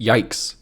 Yikes.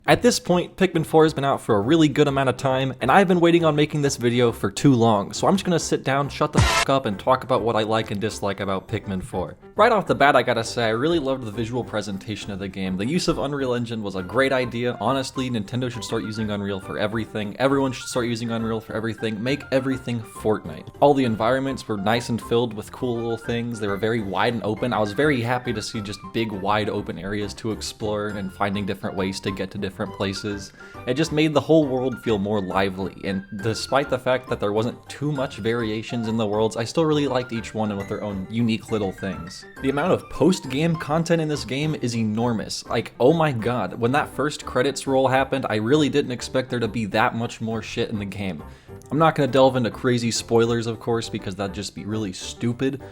At this point, Pikmin 4 has been out for a really good amount of time, and I've been waiting on making this video for too long, so I'm just gonna sit down, shut the fuck up, and talk about what I like and dislike about Pikmin 4. Right off the bat, I gotta say, I really loved the visual presentation of the game. The use of Unreal Engine was a great idea. Honestly, Nintendo should start using Unreal for everything. Everyone should start using Unreal for everything. Make everything Fortnite. All the environments were nice and filled with cool little things. They were very wide and open. I was very happy to see just big, wide open areas to explore and finding different ways to get to different places. It just made the whole world feel more lively, and despite the fact that there wasn't too much variations in the worlds, I still really liked each one with their own unique little things. The amount of post-game content in this game is enormous. Like, oh my god, when that first credits roll happened, I really didn't expect there to be that much more shit in the game. I'm not gonna delve into crazy spoilers, of course, because that'd just be really stupid.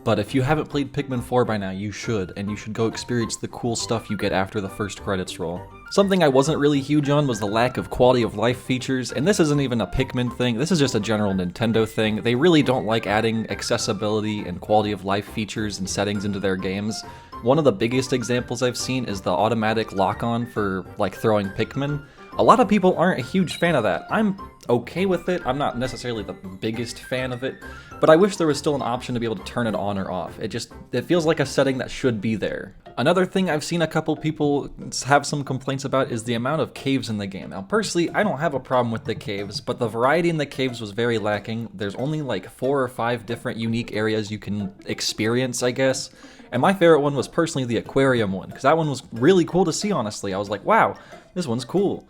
But if you haven't played Pikmin 4 by now, you should, and you should go experience the cool stuff you get after the first credits roll. Something I wasn't really huge on was the lack of quality of life features, and this isn't even a Pikmin thing, this is just a general Nintendo thing. They really don't like adding accessibility and quality of life features and settings into their games. One of the biggest examples I've seen is the automatic lock-on for, like, throwing Pikmin. A lot of people aren't a huge fan of that. I'm okay with it. I'm not necessarily the biggest fan of it, but I wish there was still an option to be able to turn it on or off. It feels like a setting that should be there. Another thing I've seen a couple people have some complaints about is the amount of caves in the game. Now, personally, I don't have a problem with the caves, but the variety in the caves was very lacking. There's only like 4 or 5 different unique areas you can experience, I guess. And my favorite one was personally the aquarium one, because that one was really cool to see, honestly. I was like, wow, this one's cool.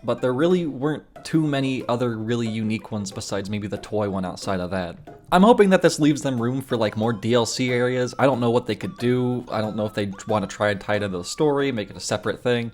But there really weren't too many other really unique ones besides maybe the toy one outside of that. I'm hoping that this leaves them room for like more DLC areas. I don't know what they could do. I don't know if they want to try and tie it into the story, make it a separate thing.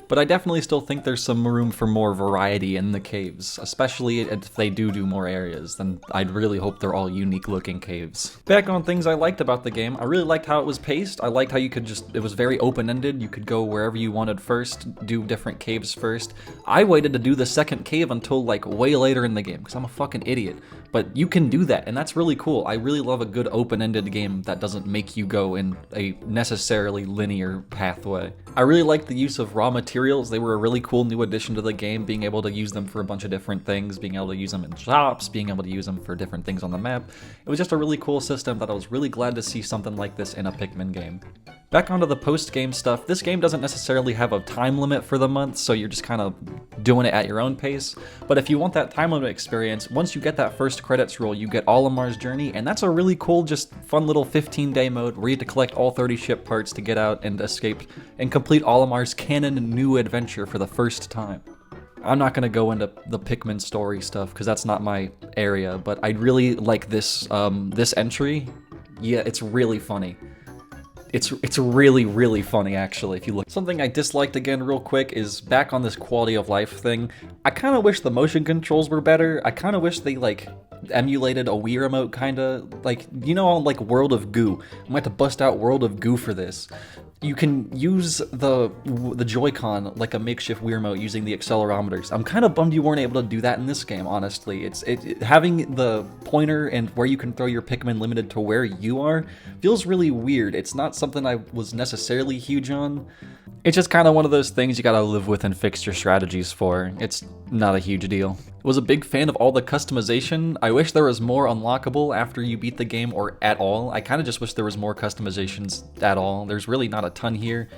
But I definitely still think there's some room for more variety in the caves, especially if they do more areas, then I'd really hope they're all unique looking caves. Back on things I liked about the game, I really liked how it was paced. I liked how you could it was very open-ended. You could go wherever you wanted first, do different caves first. I waited to do the second cave until like way later in the game, because I'm a fucking idiot. But you can do that, and that's really cool. I really love a good open-ended game that doesn't make you go in a necessarily linear pathway. I really liked the use of raw materials. They were a really cool new addition to the game, being able to use them for a bunch of different things, being able to use them in shops, being able to use them for different things on the map. It was just a really cool system that I was really glad to see something like this in a Pikmin game. Back onto the post-game stuff, this game doesn't necessarily have a time limit for the month, so you're just kind of doing it at your own pace. But if you want that time limit experience, once you get that first credits roll, you get Olimar's Journey, and that's a really cool, just fun little 15-day mode where you have to collect all 30 ship parts to get out and escape and complete Olimar's canon new adventure for the first time. I'm not going to go into the Pikmin story stuff because that's not my area, but I really like this this entry. Yeah, it's really funny. It's really, really funny, actually, if you look. Something I disliked again real quick is back on this quality of life thing. I kind of wish the motion controls were better. I kind of wish they, like, emulated a Wii remote, kind of. Like, you know, on, like, World of Goo. I'm gonna have to bust out World of Goo for this. You can use the Joy-Con like a makeshift Wii remote using the accelerometers. I'm kind of bummed you weren't able to do that in this game, honestly. Having the pointer and where you can throw your Pikmin limited to where you are feels really weird. It's not something I was necessarily huge on. It's just kind of one of those things you gotta live with and fix your strategies for. It's not a huge deal. Was a big fan of all the customization. I wish there was more unlockable after you beat the game or at all. I kind of just wish there was more customizations at all. There's really not a ton here.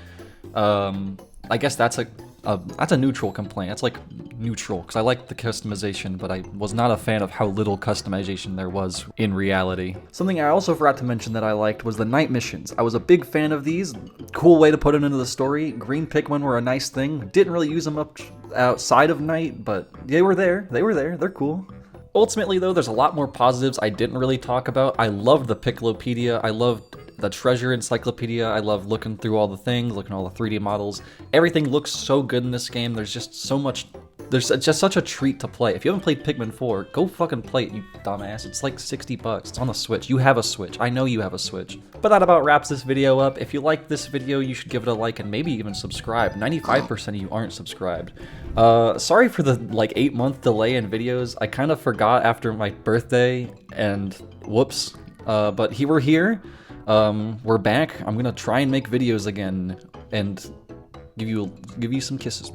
I guess that's a neutral complaint. That's like neutral, because I like the customization, but I was not a fan of how little customization there was in reality. Something I also forgot to mention that I liked was the night missions. I was a big fan of these. Cool way to put it into the story. Green Pikmin were a nice thing. Didn't really use them up outside of night, but they were there. They're cool. Ultimately, though, there's a lot more positives I didn't really talk about. I loved the Piccolopedia. I loved the treasure encyclopedia. I love looking through all the things, looking at all the 3D models. Everything looks so good in this game. There's just so much. There's just such a treat to play. If you haven't played Pikmin 4, go fucking play it, you dumbass. It's like $60. It's on the Switch. You have a Switch. I know you have a Switch. But that about wraps this video up. If you liked this video, you should give it a like and maybe even subscribe. 95% of you aren't subscribed. Sorry for the like 8-month delay in videos. I kind of forgot after my birthday and whoops. But we're here. We're back. I'm gonna try and make videos again and give you some kisses.